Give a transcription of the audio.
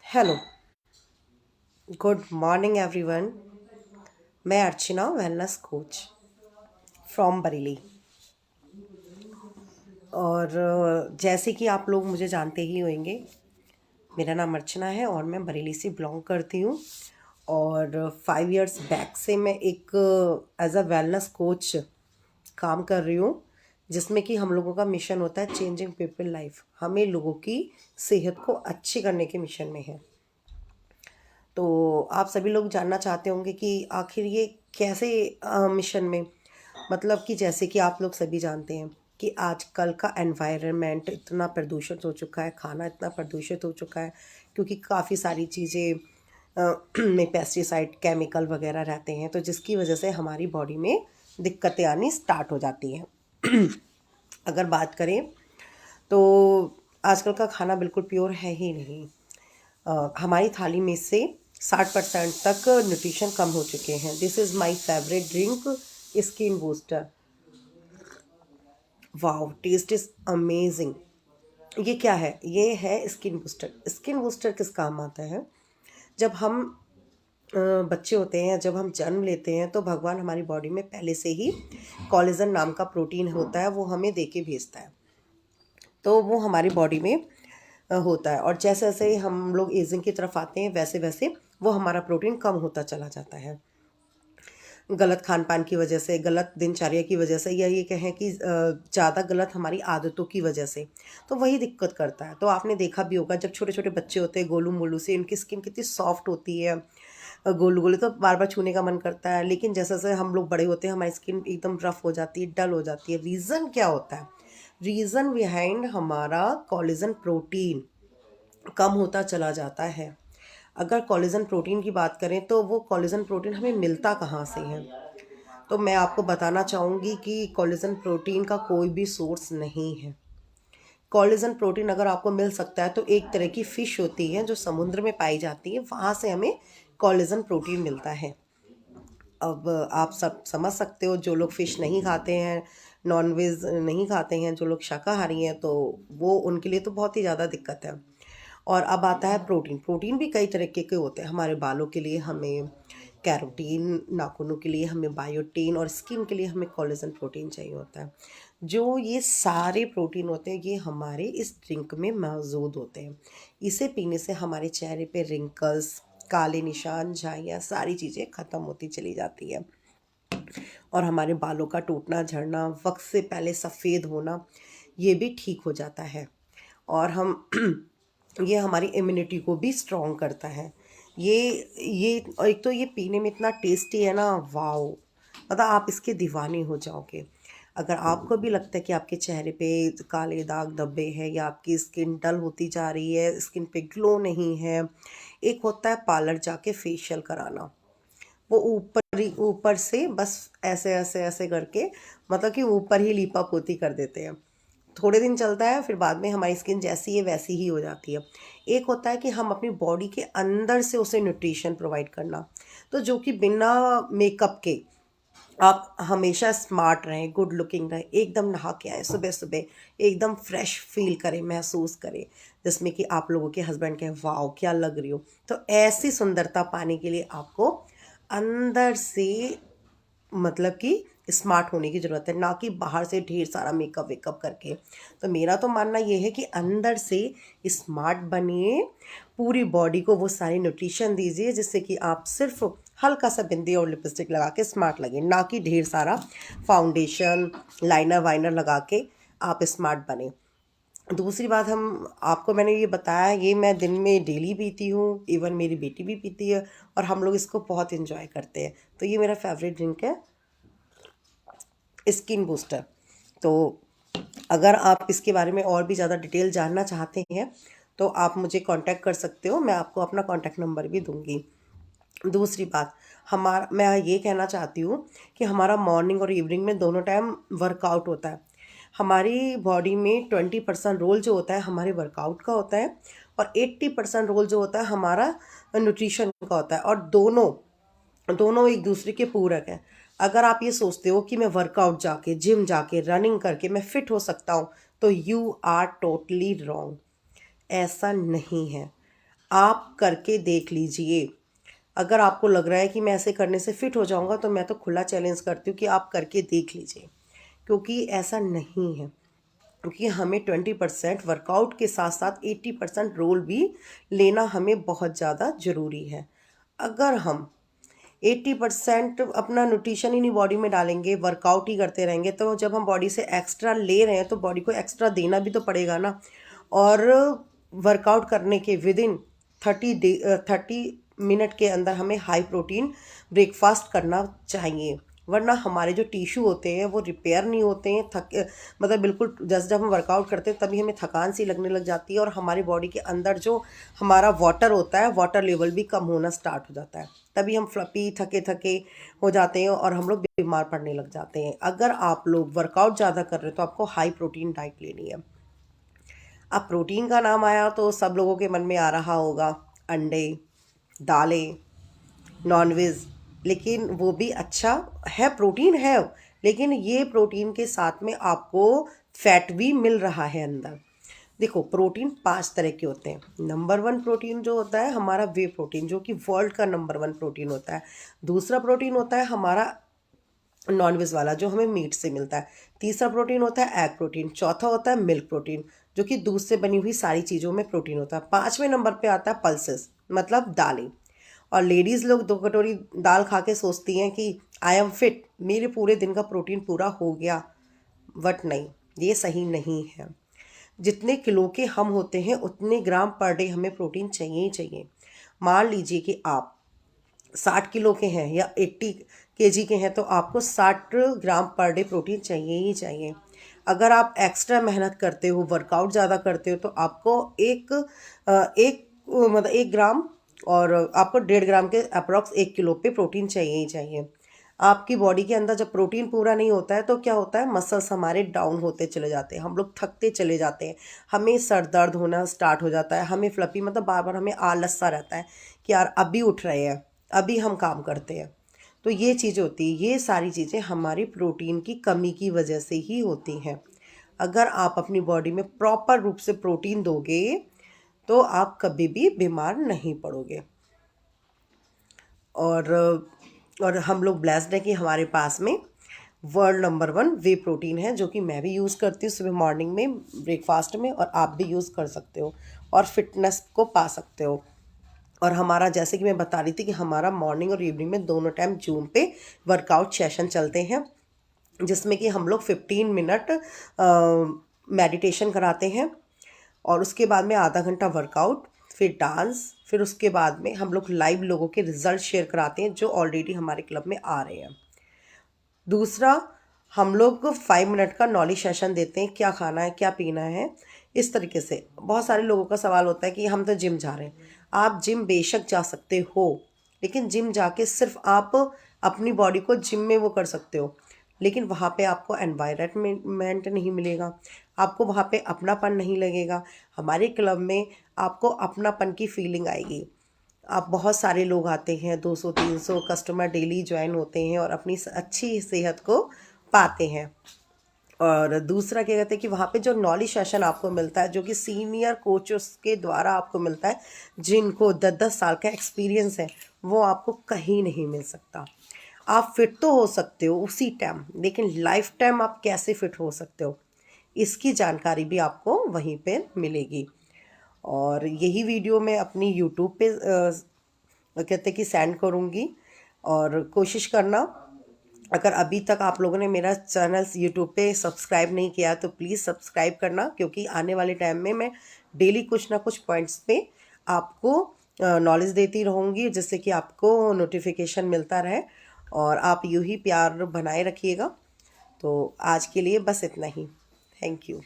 Hello, good morning everyone. मैं अर्चना, wellness coach from Bareilly. और जैसे कि आप लोग मुझे जानते ही होंगे, मेरा नाम अर्चना है और मैं बरेली से बिलोंग करती हूँ। और 5 इयर्स बैक से मैं एक एज अ वेलनेस कोच काम कर रही हूँ, जिसमें कि हम लोगों का मिशन होता है चेंजिंग पीपल लाइफ। हमें लोगों की सेहत को अच्छी करने के मिशन में है। तो आप सभी लोग जानना चाहते होंगे कि आखिर ये कैसे मिशन में, मतलब कि जैसे कि आप लोग सभी जानते हैं कि आजकल का एनवायरनमेंट इतना प्रदूषित हो चुका है, खाना इतना प्रदूषित हो चुका है, क्योंकि काफ़ी सारी चीज़ें में पेस्टिसाइड केमिकल वगैरह रहते हैं, तो जिसकी वजह से हमारी बॉडी में दिक्कतें आनी स्टार्ट हो जाती हैं। अगर बात करें तो आजकल का खाना बिल्कुल प्योर है ही नहीं। हमारी थाली में से 60% तक न्यूट्रिशन कम हो चुके हैं। This is my favourite drink, skin booster. Wow, taste is amazing. ये क्या है? ये है स्किन बूस्टर। स्किन बूस्टर किस काम आता है? जब हम बच्चे होते हैं, जब हम जन्म लेते हैं, तो भगवान हमारी बॉडी में पहले से ही कॉलेजन नाम का प्रोटीन होता है, वो हमें दे के भेजता है। तो वो हमारी बॉडी में होता है, और जैसे जैसे हम लोग एजिंग की तरफ आते हैं, वैसे वैसे वो हमारा प्रोटीन कम होता चला जाता है। गलत खान पान की वजह से, गलत दिनचर्या की वजह से, या ये कहें कि ज़्यादा गलत हमारी आदतों की वजह से, तो वही दिक्कत करता है। तो आपने देखा भी होगा, जब छोटे छोटे बच्चे होते हैं, गोलू मोलू से, उनकी स्किन कितनी सॉफ्ट होती है, गोलू गोलू, तो बार बार छूने का मन करता है। लेकिन जैसे जैसे हम लोग बड़े होते हैं, हमारी स्किन एकदम रफ हो जाती है, डल हो जाती है। रीज़न क्या होता है? रीज़न बिहाइंड हमारा कोलेजन प्रोटीन कम होता चला जाता है। अगर कोलेजन प्रोटीन की बात करें, तो वो कोलेजन प्रोटीन हमें मिलता कहाँ से है? तो मैं आपको बताना चाहूँगी कि कोलेजन प्रोटीन का कोई भी सोर्स नहीं है। कोलेजन प्रोटीन अगर आपको मिल सकता है, तो एक तरह की फ़िश होती है जो समुद्र में पाई जाती है, वहाँ से हमें कोलेजन प्रोटीन मिलता है। अब आप सब समझ सकते हो, जो लोग फ़िश नहीं खाते हैं, नॉनवेज नहीं खाते हैं, जो लोग शाकाहारी हैं, तो वो उनके लिए तो बहुत ही ज़्यादा दिक्कत है। और अब आता है प्रोटीन। प्रोटीन भी कई तरीके के होते हैं। हमारे बालों के लिए हमें कैरोटीन, नाखूनों के लिए हमें बायोटीन, और स्किन के लिए हमें कोलेजन प्रोटीन चाहिए होता है। जो ये सारे प्रोटीन होते हैं, ये हमारे इस ड्रिंक में मौजूद होते हैं। इसे पीने से हमारे चेहरे पे रिंकल्स, काले निशान, झाइयाँ, सारी चीज़ें ख़त्म होती चली जाती है। और हमारे बालों का टूटना झड़ना, वक्त से पहले सफ़ेद होना, ये भी ठीक हो जाता है। और हम ये हमारी इम्यूनिटी को भी स्ट्रॉन्ग करता है। ये और एक तो ये पीने में इतना टेस्टी है ना, वाओ! मतलब आप इसके दीवाने हो जाओगे। अगर आपको भी लगता है कि आपके चेहरे पे काले दाग धब्बे हैं, या आपकी स्किन डल होती जा रही है, स्किन पे ग्लो नहीं है, एक होता है पार्लर जाके फेशियल कराना। वो ऊपर से बस ऐसे ऐसे ऐसे करके, मतलब कि ऊपर ही लीपा पोती कर देते हैं। थोड़े दिन चलता है, फिर बाद में हमारी स्किन जैसी है वैसी ही हो जाती है। एक होता है कि हम अपनी बॉडी के अंदर से उसे न्यूट्रिशन प्रोवाइड करना, तो जो कि बिना मेकअप के आप हमेशा स्मार्ट रहें, गुड लुकिंग रहें, एकदम नहा के आए सुबह सुबह, एकदम फ्रेश फील करें, महसूस करें, जिसमें कि आप लोगों के हस्बैंड कहें वाओ क्या लग रही हो। तो ऐसी सुंदरता पाने के लिए आपको अंदर से, मतलब कि स्मार्ट होने की ज़रूरत है, ना कि बाहर से ढेर सारा मेकअप वेकअप करके। तो मेरा तो मानना ये है कि अंदर से स्मार्ट बनिए, पूरी बॉडी को वो सारी न्यूट्रिशन दीजिए, जिससे कि आप सिर्फ हल्का सा बिंदी और लिपस्टिक लगा के स्मार्ट लगे, ना कि ढेर सारा फाउंडेशन, लाइनर वाइनर लगा के आप स्मार्ट बने। दूसरी बात, हम आपको मैंने ये बताया, ये मैं दिन में डेली पीती हूँ, इवन मेरी बेटी भी पीती है, और हम लोग इसको बहुत इन्जॉय करते हैं। तो ये मेरा फेवरेट ड्रिंक है, स्किन बूस्टर। तो अगर आप इसके बारे में और भी ज़्यादा डिटेल जानना चाहते हैं, तो आप मुझे कांटेक्ट कर सकते हो, मैं आपको अपना कांटेक्ट नंबर भी दूंगी। दूसरी बात, हमारा मैं ये कहना चाहती हूँ कि हमारा मॉर्निंग और इवनिंग में दोनों टाइम वर्कआउट होता है। हमारी बॉडी में 20% रोल जो होता है हमारे वर्कआउट का होता है, और 80% रोल जो होता है हमारा न्यूट्रिशन का होता है, और दोनों दोनों एक दूसरे के पूरक हैं। अगर आप ये सोचते हो कि मैं वर्कआउट जाके, जिम जाके, रनिंग करके मैं फिट हो सकता हूँ, तो यू आर टोटली रॉन्ग। ऐसा नहीं है। आप करके देख लीजिए। अगर आपको लग रहा है कि मैं ऐसे करने से फिट हो जाऊंगा, तो मैं तो खुला चैलेंज करती हूँ कि आप करके देख लीजिए, क्योंकि ऐसा नहीं है। क्योंकि हमें 20% वर्कआउट के साथ साथ 80% रोल भी लेना हमें बहुत ज़्यादा ज़रूरी है। अगर हम 80% अपना न्यूट्रिशन ही नहीं बॉडी में डालेंगे, वर्कआउट ही करते रहेंगे, तो जब हम बॉडी से एक्स्ट्रा ले रहे हैं तो बॉडी को एक्स्ट्रा देना भी तो पड़ेगा ना। और वर्कआउट करने के विद इन 30 मिनट के अंदर हमें हाई प्रोटीन ब्रेकफास्ट करना चाहिए, वरना हमारे जो टिश्यू होते हैं वो रिपेयर नहीं होते हैं। मतलब बिल्कुल जैसे जब हम वर्कआउट करते हैं तभी हमें थकान सी लगने लग जाती है, और हमारी बॉडी के अंदर जो हमारा वाटर होता है, वाटर लेवल भी कम होना स्टार्ट हो जाता है। तभी हम फ्लपी थके थके हो जाते हैं और हम लोग बीमार पड़ने लग जाते हैं। अगर आप लोग वर्कआउट ज़्यादा कर रहे हो तो आपको हाई प्रोटीन डाइट लेनी है। अब प्रोटीन का नाम आया तो सब लोगों के मन में आ रहा होगा अंडे, दालें, नॉनवेज। लेकिन वो भी अच्छा है, प्रोटीन है, लेकिन ये प्रोटीन के साथ में आपको फैट भी मिल रहा है अंदर। देखो, प्रोटीन 5 तरह के होते हैं। नंबर 1 प्रोटीन जो होता है हमारा वे प्रोटीन, जो कि वर्ल्ड का नंबर 1 प्रोटीन होता है। दूसरा प्रोटीन होता है हमारा नॉनवेज वाला, जो हमें मीट से मिलता है। तीसरा प्रोटीन होता है एग प्रोटीन। चौथा होता है मिल्क प्रोटीन, जो कि दूध से बनी हुई सारी चीज़ों में प्रोटीन होता है। 5वें नंबर पे आता है पल्सेस, मतलब दालें। और लेडीज़ लोग 2 कटोरी दाल खा के सोचती हैं कि आई एम फिट, मेरे पूरे दिन का प्रोटीन पूरा हो गया। बट नहीं, ये सही नहीं है। जितने किलो के हम होते हैं उतने ग्राम पर डे हमें प्रोटीन चाहिए ही चाहिए। मान लीजिए कि आप 60 किलो के हैं या 80 kg के हैं, तो आपको 60 ग्राम पर डे प्रोटीन चाहिए ही चाहिए। अगर आप एक्स्ट्रा मेहनत करते हो, वर्कआउट ज़्यादा करते हो, तो आपको मतलब 1 ग्राम, और आपको 1.5 ग्राम के अप्रॉक्स 1 किलो पे प्रोटीन चाहिए ही चाहिए। आपकी बॉडी के अंदर जब प्रोटीन पूरा नहीं होता है तो क्या होता है, मसल्स हमारे डाउन होते चले जाते हैं, हम लोग थकते चले जाते हैं, हमें सर दर्द होना स्टार्ट हो जाता है, हमें फ्लपी, मतलब बार बार हमें आलस सा रहता है कि यार अभी उठ रहे हैं, अभी हम काम करते हैं। तो ये चीज़ होती है, ये सारी चीज़ें हमारी प्रोटीन की कमी की वजह से ही होती हैं। अगर आप अपनी बॉडी में प्रॉपर रूप से प्रोटीन दोगे तो आप कभी भी बीमार नहीं पड़ोगे। और हम लोग ब्लेस्ड हैं कि हमारे पास में वर्ल्ड नंबर 1 वे प्रोटीन है, जो कि मैं भी यूज़ करती हूँ सुबह मॉर्निंग में ब्रेकफास्ट में, और आप भी यूज़ कर सकते हो और फिटनेस को पा सकते हो। और हमारा, जैसे कि मैं बता रही थी, कि हमारा मॉर्निंग और इवनिंग में दोनों टाइम जूम पे वर्कआउट सेशन चलते हैं, जिसमें कि हम लोग 15 मिनट मेडिटेशन कराते हैं, और उसके बाद में आधा घंटा वर्कआउट, फिर डांस, फिर उसके बाद में हम लोग लाइव लोगों के रिजल्ट शेयर कराते हैं जो ऑलरेडी हमारे क्लब में आ रहे हैं। दूसरा, हम लोग 5 मिनट का नॉलेज सेशन देते हैं, क्या खाना है, क्या पीना है। इस तरीके से बहुत सारे लोगों का सवाल होता है कि हम तो जिम जा रहे हैं। आप जिम बेशक जा सकते हो, लेकिन जिम जाके सिर्फ आप अपनी बॉडी को जिम में वो कर सकते हो, लेकिन वहाँ पे आपको एनवायरनमेंट नहीं मिलेगा, आपको वहाँ पे अपनापन नहीं लगेगा। हमारे क्लब में आपको अपनापन की फीलिंग आएगी। आप, बहुत सारे लोग आते हैं, 200-300 कस्टमर डेली ज्वाइन होते हैं और अपनी अच्छी सेहत को पाते हैं। और दूसरा क्या कहते हैं कि वहाँ पे जो नॉलेज सेशन आपको मिलता है, जो कि सीनियर कोचेस के द्वारा आपको मिलता है, जिनको 10-10 साल का एक्सपीरियंस है, वो आपको कहीं नहीं मिल सकता। आप फिट तो हो सकते हो उसी टाइम, लेकिन लाइफ टाइम आप कैसे फिट हो सकते हो, इसकी जानकारी भी आपको वहीं पे मिलेगी। और यही वीडियो मैं अपनी यूट्यूब पे कहते कि सेंड करूँगी। और कोशिश करना, अगर अभी तक आप लोगों ने मेरा चैनल यूट्यूब पे सब्सक्राइब नहीं किया तो प्लीज़ सब्सक्राइब करना, क्योंकि आने वाले टाइम में मैं डेली कुछ ना कुछ पॉइंट्स पे आपको नॉलेज देती रहूँगी, जिससे कि आपको नोटिफिकेशन मिलता रहे, और आप यूँ ही प्यार बनाए रखिएगा। तो आज के लिए बस इतना ही। Thank you.